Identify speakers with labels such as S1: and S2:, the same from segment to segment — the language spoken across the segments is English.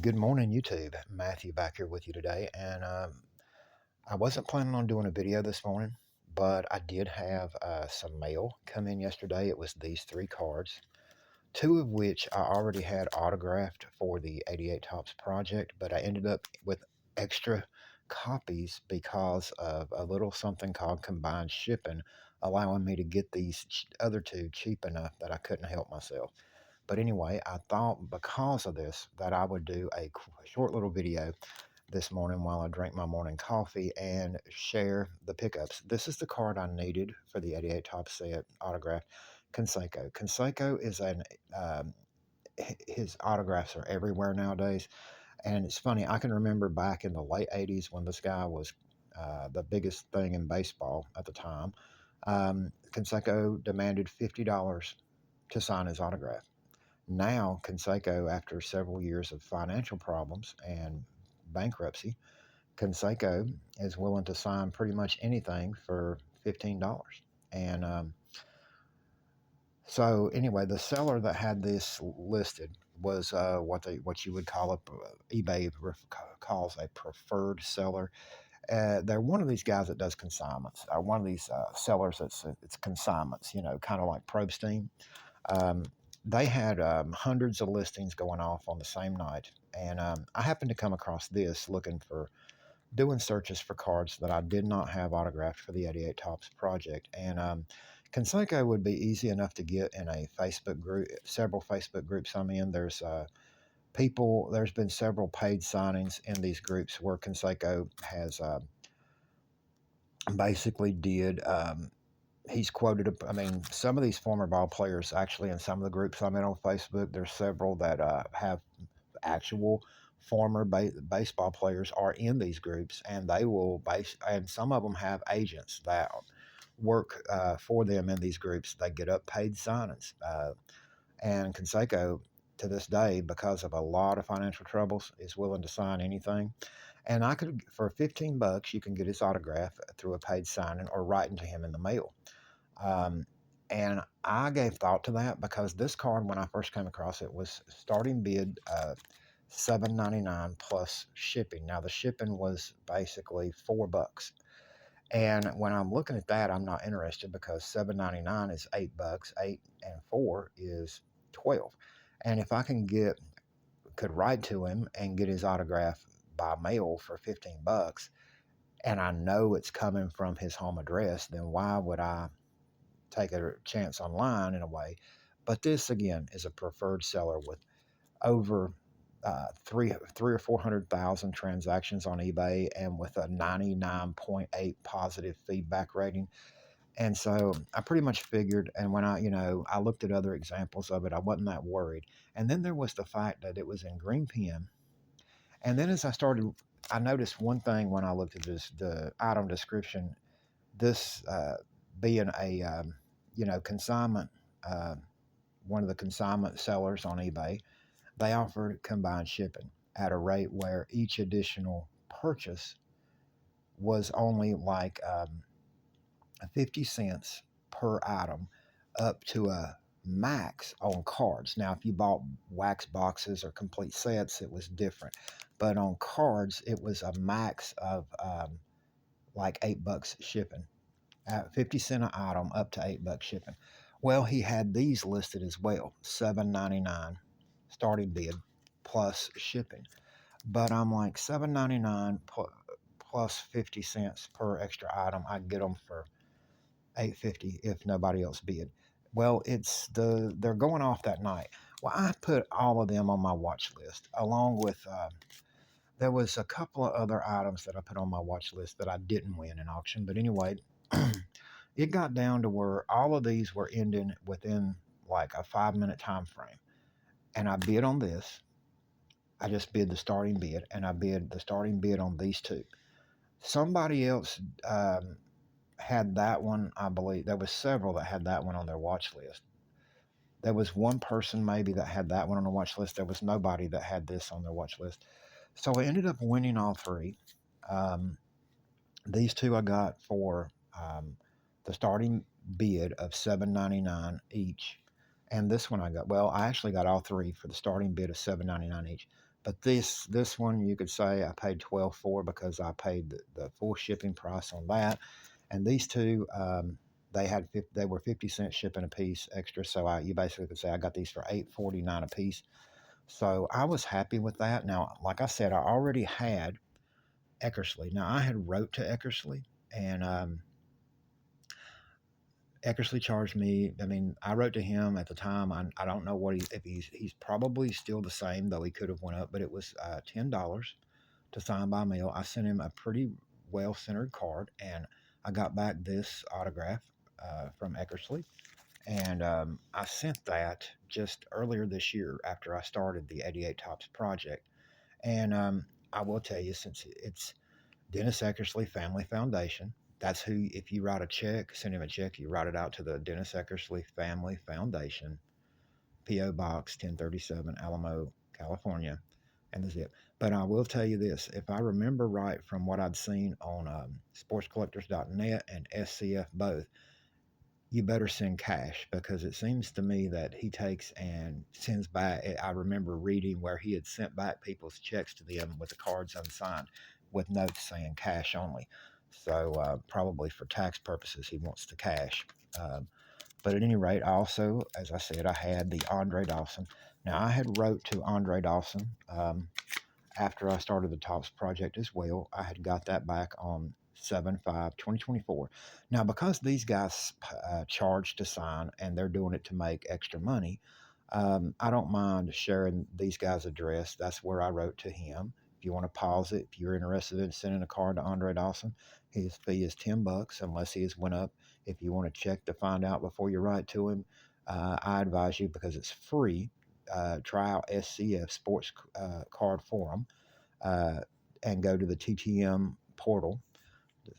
S1: Good morning, YouTube. Matthew back here with you today. And I wasn't planning on doing a video this morning, but I did have some mail come in yesterday. It was these three cards, two of which I already had autographed for the 88 Tops project, but I ended up with extra copies because of a little something called combined shipping, allowing me to get these other two cheap enough that I couldn't help myself. But anyway, I thought because of this that I would do a short little video this morning while I drink my morning coffee and share the pickups. This is the card I needed for the 88 Top Set autograph Canseco. Canseco is um, his autographs are everywhere nowadays. And it's funny, I can remember back in the late 80s when this guy was the biggest thing in baseball at the time. Canseco demanded $50 to sign his autograph. Now, Canseco, after several years of financial problems and bankruptcy, Canseco is willing to sign pretty much anything for $15. And so, anyway, the seller that had this listed was what you would call eBay calls a preferred seller. They're one of these guys that does consignments. One of these sellers that's it's consignments. Kind of like Probstein. Um, they had hundreds of listings going off on the same night, and I happened to come across this looking for doing searches for cards that I did not have autographed for the 88 Tops project. And Canseco would be easy enough to get in a Facebook group, several Facebook groups I'm in. There's been several paid signings in these groups where Canseco has basically did. He's quoted, I mean, some of these former ball players actually in some of the groups I'm in on Facebook, there's several that have actual former baseball players are in these groups, and and some of them have agents that work for them in these groups. They get up paid signings. And Canseco, to this day, because of a lot of financial troubles, is willing to sign anything. And for $15, you can get his autograph through a paid signing or writing to him in the mail. Um, and I gave thought to that because this card, when I first came across it, was starting bid $7.99 plus shipping. Now the shipping was basically $4. And when I'm looking at that, I'm not interested because $7.99 is $8. Eight and four is 12. And if I could write to him and get his autograph by mail for $15, and I know it's coming from his home address, then why would I take a chance online in a way? But this again is a preferred seller with over three or 400,000 transactions on eBay and with a 99.8 positive feedback rating. And so I pretty much figured, and when I looked at other examples of it, I wasn't that worried. And then there was the fact that it was in green pen. And then I noticed one thing when I looked at the item description. This being a consignment, uh, one of the consignment sellers on eBay, they offered combined shipping at a rate where each additional purchase was only like 50 cents per item, up to a max on cards. Now, if you bought wax boxes or complete sets, it was different. But on cards, it was a max of like $8 shipping. 50 cent an item, up to $8 shipping. Well, he had these listed as well, $7.99 starting bid plus shipping. But I'm like $7.99 plus 50 cents per extra item. I get them for $8.50 if nobody else bid. Well, they're going off that night. Well, I put all of them on my watch list along with. There was a couple of other items that I put on my watch list that I didn't win in auction. But anyway, it got down to where all of these were ending within like a 5 minute time frame. And I bid on this. I just bid the starting bid, and I bid the starting bid on these two. Somebody else had that one, I believe. There was several that had that one on their watch list. There was one person maybe that had that one on the watch list. There was nobody that had this on their watch list. So I ended up winning all three. Um, these two I got for the starting bid of $7.99 each, and this one I actually got all three for the starting bid of $7.99 each. But this one you could say I paid 12 for because I paid the full shipping price on that. And these two, they were 50 cents shipping a piece extra. So you basically could say I got these for $8.49 a piece. So I was happy with that. Now, like I said, I already had Eckersley. Now I had wrote to Eckersley, and Eckersley charged me. I mean, I wrote to him at the time. I don't know what if he's probably still the same, though he could have went up, but it was $10 to sign by mail. I sent him a pretty well centered card, and I got back this autograph from Eckersley, and I sent that just earlier this year after I started the 88 Tops project. And I will tell you, since it's Dennis Eckersley Family Foundation. That's who, if you write a check, send him a check, you write it out to the Dennis Eckersley Family Foundation, P.O. Box 1037, Alamo, California, and the zip. But I will tell you this, if I remember right from what I'd seen on sportscollectors.net and SCF both, you better send cash because it seems to me that he takes and sends back. I remember reading where he had sent back people's checks to them with the cards unsigned with notes saying cash only. So probably for tax purposes, he wants the cash. But at any rate, I also, as I said, I had the Andre Dawson. Now I had wrote to Andre Dawson after I started the Tops project as well. I had got that back on 7/5/2024. Now, because these guys charge to sign and they're doing it to make extra money, I don't mind sharing these guys' address. That's where I wrote to him. If you want to pause it, if you're interested in sending a card to Andre Dawson, his fee is $10 unless he has went up. If you want to check to find out before you write to him, I advise you because it's free. Try out SCF Sports Card Forum uh, and go to the TTM portal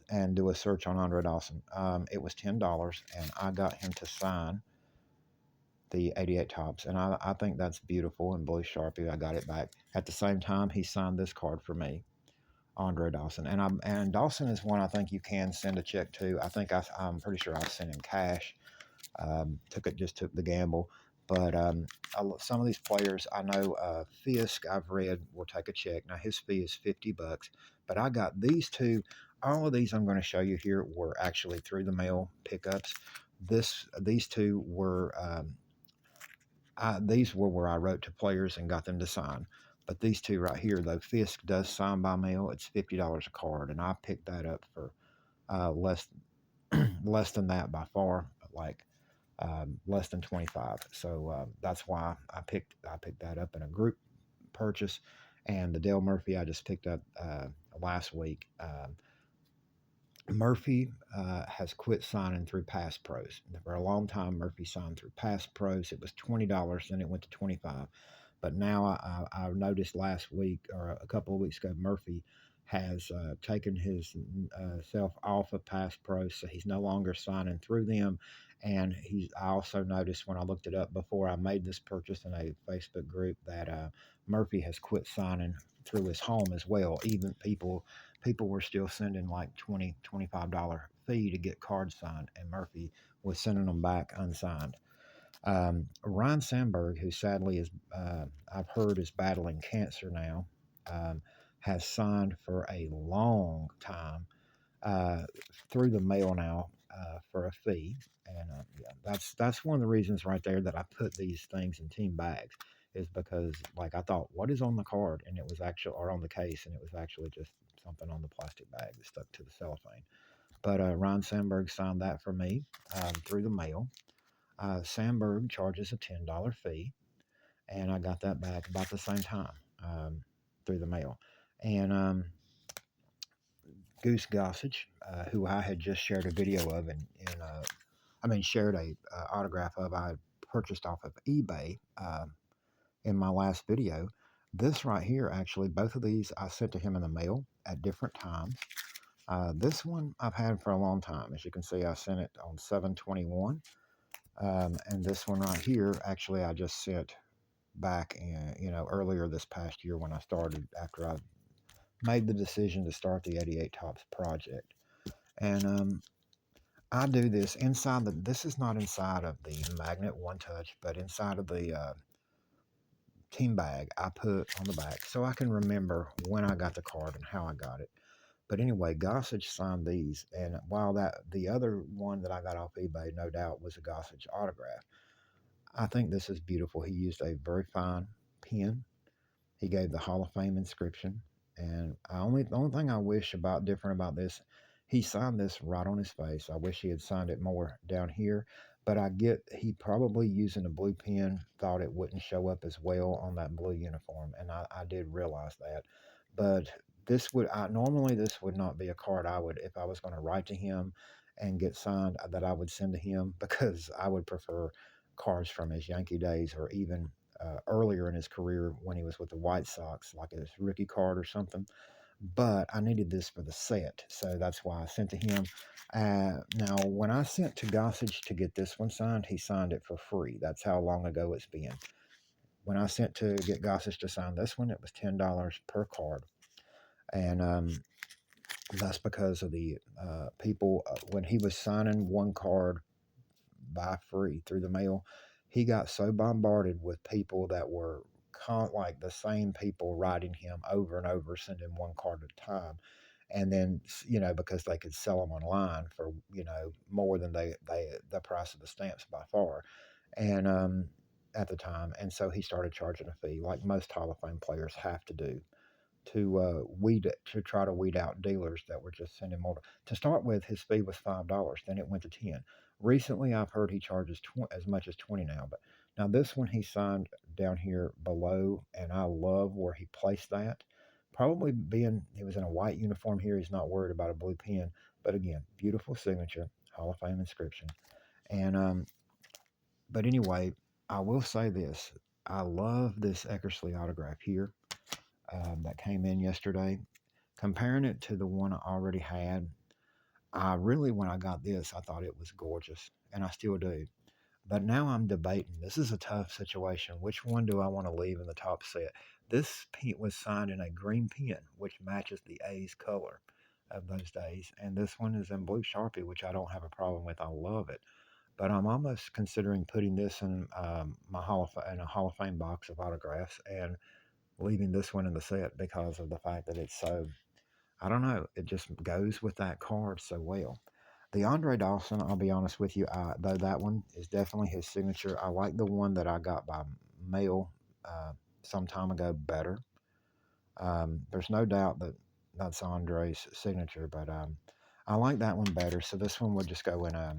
S1: and do a search on Andre Dawson. It was $10, and I got him to sign the 88 Tops, and I think that's beautiful in blue Sharpie. I got it back. At the same time, he signed this card for me, Andre Dawson, and Dawson is one I think you can send a check to. I'm pretty sure I sent him cash. Took the gamble. But some of these players, I know Fisk, I've read, will take a check. Now his fee is $50, but I got these two. All of these I'm going to show you here were actually through the mail pickups. These two were these were where I wrote to players and got them to sign. But these two right here, though, Fisk does sign by mail. It's $50 a card, and I picked that up for less less than that by far, like less than 25. So that's why I picked that up in a group purchase. And the Dale Murphy I just picked up last week. Murphy has quit signing through Pass Pros. For a long time, Murphy signed through Pass Pros. It was $20, then it went to 25. But now I noticed last week or a couple of weeks ago, Murphy has taken his self off of Pass Pros, so he's no longer signing through them. And I also noticed when I looked it up before I made this purchase in a Facebook group that Murphy has quit signing through his home as well. Even people were still sending like $25 fee to get cards signed, and Murphy was sending them back unsigned. Ryan Sandberg, who sadly I've heard is battling cancer now, has signed for a long time uh, through the mail now for a fee. And yeah, that's one of the reasons right there that I put these things in team bags is because like I thought, what is on the card, and it was actually or on the case, and it was actually just something on the plastic bag that stuck to the cellophane. But Ron Sandberg signed that for me through the mail. Sandberg charges a $10 fee, and I got that back about the same time through the mail. And Goose Gossage, who I had just shared a video of shared a autograph of, I purchased off of eBay in my last video. This right here, actually, both of these I sent to him in the mail at different times. This one I've had for a long time. As you can see, I sent it on 7/21. And this one right here, actually, I just sent back earlier this past year when I started after I made the decision to start the 88 Tops project. And I do this inside this is not inside of the magnet one touch, but inside of the team bag I put on the back so I can remember when I got the card and how I got it. But anyway, Gossage signed these, and while that the other one that I got off eBay, no doubt, was a Gossage autograph. I think this is beautiful. He used a very fine pen. He gave the Hall of Fame inscription, and the only thing I wish about different about this, he signed this right on his face. I wish he had signed it more down here, but I get he probably using a blue pen thought it wouldn't show up as well on that blue uniform, and I did realize that. But normally this would not be a card I would if I was going to write to him and get signed that I would send to him because I would prefer cards from his Yankee days or even earlier in his career when he was with the White Sox, like his rookie card or something. But I needed this for the set, so that's why I sent to him. Now, when I sent to Gossage to get this one signed, he signed it for free. That's how long ago it's been. When I sent to get Gossage to sign this one, it was $10 per card, and that's because of the people when he was signing one card by free through the mail. He got so bombarded with people that were like the same people writing him over and over, sending one card at a time. And then, because they could sell them online for, more than the price of the stamps by far. And, at the time. And so he started charging a fee like most Hall of Fame players have to do to try to weed out dealers that were just sending more. To start with, his fee was $5. Then it went to 10. Recently, I've heard he charges as much as 20 now. But now this one he signed down here below, and I love where he placed that. Probably being he was in a white uniform here, he's not worried about a blue pen. But again, beautiful signature, Hall of Fame inscription. And but anyway, I will say this: I love this Eckersley autograph here that came in yesterday. Comparing it to the one I already had, when I got this, I thought it was gorgeous, and I still do. But now I'm debating. This is a tough situation. Which one do I want to leave in the top set? This pen was signed in a green pen, which matches the A's color of those days, and this one is in blue Sharpie, which I don't have a problem with. I love it. But I'm almost considering putting this in in a Hall of Fame box of autographs and leaving this one in the set because of the fact that it's so, I don't know, it just goes with that card so well. The Andre Dawson, I'll be honest with you, though that one is definitely his signature. I like the one that I got by mail uh, some time ago better. There's no doubt that that's Andre's signature, but I like that one better. So this one would just go in a.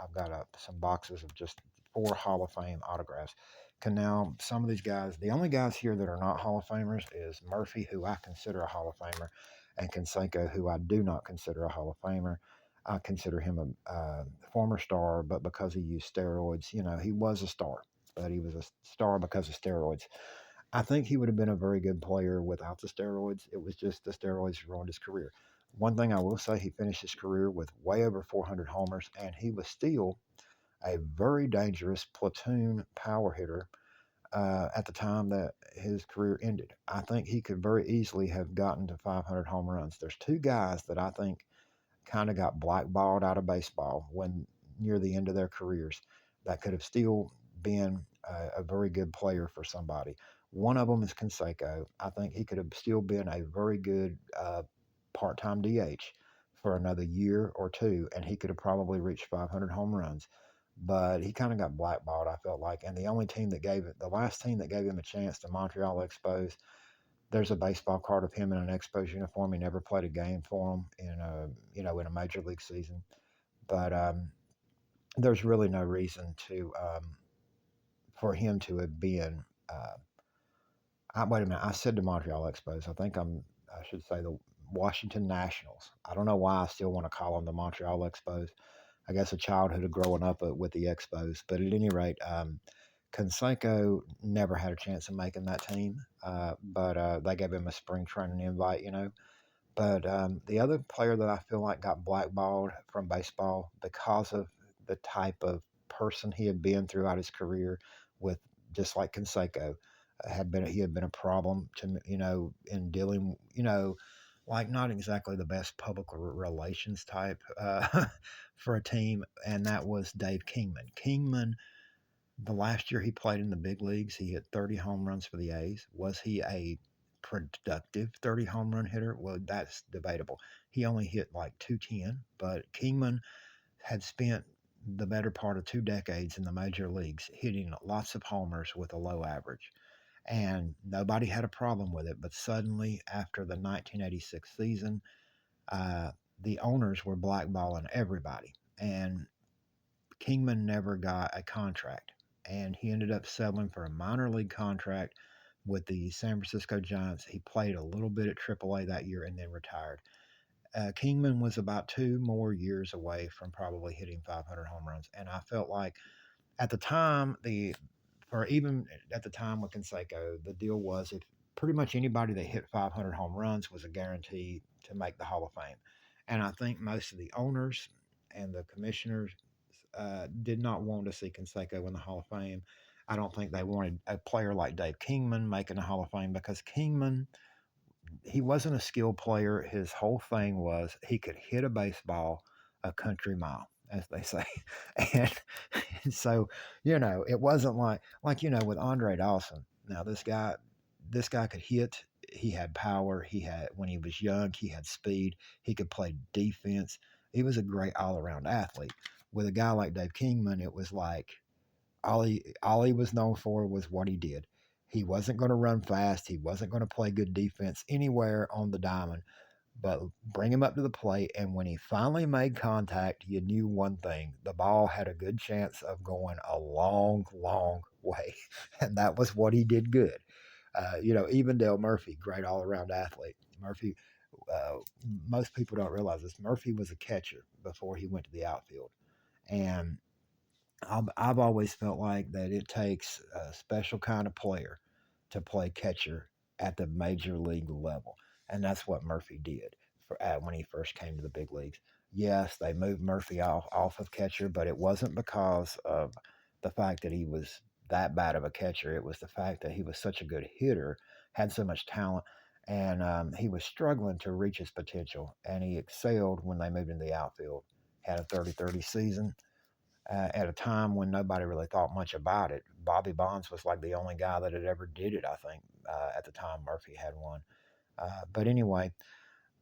S1: I've got some boxes of just 4 Hall of Fame autographs. Can now some of these guys, the only guys here that are not Hall of Famers is Murphy, who I consider a Hall of Famer, and Canseco, who I do not consider a Hall of Famer. I consider him a former star, but because he used steroids, he was a star, but he was a star because of steroids. I think he would have been a very good player without the steroids. It was just the steroids ruined his career. One thing I will say, he finished his career with way over 400 homers, and he was still a very dangerous platoon power hitter at the time that his career ended. I think he could very easily have gotten to 500 home runs. There's 2 guys that I think kind of got blackballed out of baseball when near the end of their careers that could have still been a very good player for somebody. One of them is Canseco. I think he could have still been a very good part-time DH for another year or two, and he could have probably reached 500 home runs. But he kind of got blackballed, I felt like. And the last team that gave him a chance, the Montreal Expos, there's a baseball card of him in an Expos uniform. He never played a game for them in a major league season. But there's really no reason to for him to have been. Wait a minute. I said the Montreal Expos. I should say the Washington Nationals. I don't know why I still want to call them the Montreal Expos. I guess a childhood of growing up with the Expos. But at any rate, Canseco never had a chance of making that team, but they gave him a spring training invite. But the other player that I feel like got blackballed from baseball because of the type of person he had been throughout his career, with just like Canseco, he had been a problem to in dealing like not exactly the best public relations type for a team, and that was Dave Kingman. Kingman The last year he played in the big leagues, he hit 30 home runs for the A's. Was he a productive 30 home run hitter? Well, that's debatable. He only hit like 210, but Kingman had spent the better part of 2 decades in the major leagues hitting lots of homers with a low average. And nobody had a problem with it. But suddenly, after the 1986 season, uh, the owners were blackballing everybody. And Kingman never got a contract. And he ended up settling for a minor league contract with the San Francisco Giants. He played a little bit at AAA that year and then retired. Kingman was about 2 more years away from probably hitting 500 home runs. And I felt like at the time, or even at the time with Canseco, the deal was if pretty much anybody that hit 500 home runs was a guarantee to make the Hall of Fame. And I think most of the owners and the commissioners did not want to see Canseco in the Hall of Fame. I don't think they wanted a player like Dave Kingman making the Hall of Fame because Kingman, he wasn't a skilled player. His whole thing was he could hit a baseball a country mile, as they say. and, and so, it wasn't with Andre Dawson. Now this guy could hit. He had power. He had when he was young, he had speed. He could play defense. He was a great all around athlete. With a guy like Dave Kingman, it was like all he was known for was what he did. He wasn't going to run fast. He wasn't going to play good defense anywhere on the diamond, but bring him up to the plate. And when he finally made contact, you knew one thing: the ball had a good chance of going a long, long way, and that was what he did good. Even Dale Murphy, great all around athlete. Murphy, uh, most people don't realize this. Murphy was a catcher before he went to the outfield, and I've always felt like that it takes a special kind of player to play catcher at the major league level, and that's what Murphy did when he first came to the big leagues. Yes, they moved Murphy off of catcher, but it wasn't because of the fact that he was that bad of a catcher. It was the fact that he was such a good hitter, had so much talent, and he was struggling to reach his potential. And he excelled when they moved into the outfield. Had a 30-30 season at a time when nobody really thought much about it. Bobby Bonds was like the only guy that had ever did it, I think, at the time Murphy had one. But anyway,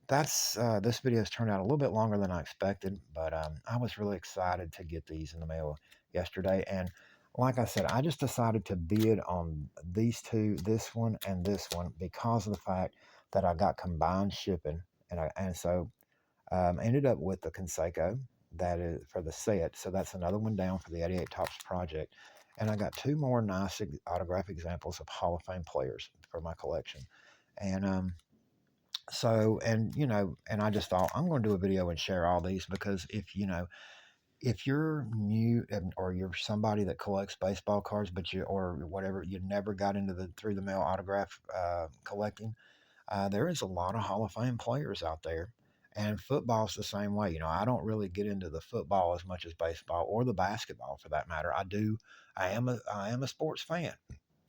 S1: that's this video has turned out a little bit longer than I expected, but I was really excited to get these in the mail yesterday. And like I said, I just decided to bid on these two, this one and this one, because of the fact that I got combined shipping, and so ended up with the Canseco that is for the set. So that's another one down for the 88 Tops project. And I got two more nice autograph examples of Hall of Fame players for my collection. And and I just thought I'm going to do a video and share all these because if you're new or you're somebody that collects baseball cards, but or whatever, you never got into the through the mail autograph collecting, there is a lot of Hall of Fame players out there. And football's the same way. I don't really get into the football as much as baseball or the basketball for that matter. I do. I am a sports fan.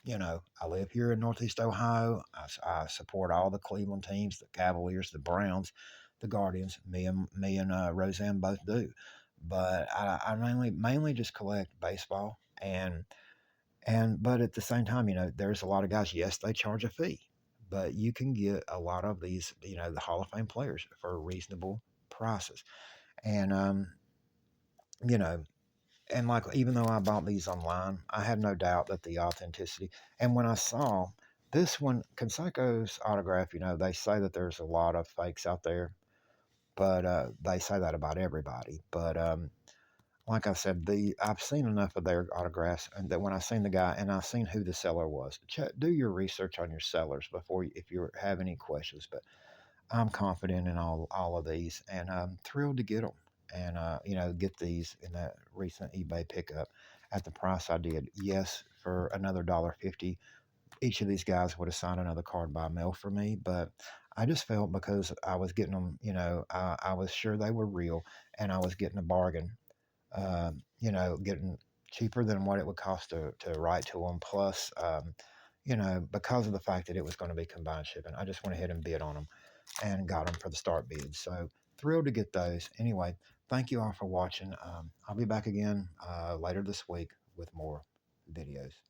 S1: I live here in Northeast Ohio. I support all the Cleveland teams, the Cavaliers, the Browns, the Guardians. Me and Roseanne both do. But I mainly just collect baseball but at the same time, there's a lot of guys, yes, they charge a fee, but you can get a lot of these, the Hall of Fame players for reasonable prices. And, you know, and like, even though I bought these online, I had no doubt that the authenticity. And when I saw this one, Canseco's autograph, they say that there's a lot of fakes out there, but they say that about everybody. But like I said, I've seen enough of their autographs, and that when I seen the guy and I seen who the seller was, do your research on your sellers before if you have any questions. But I'm confident in all of these, and I'm thrilled to get them, and get these in that recent eBay pickup at the price I did. Yes, for another $1.50, each of these guys would have signed another card by mail for me, but I just felt because I was getting them, I was sure they were real, and I was getting a bargain, getting cheaper than what it would cost to write to them. Plus, because of the fact that it was going to be combined shipping, I just went ahead and bid on them and got them for the start bid. So thrilled to get those. Anyway, thank you all for watching. I'll be back again later this week with more. videos.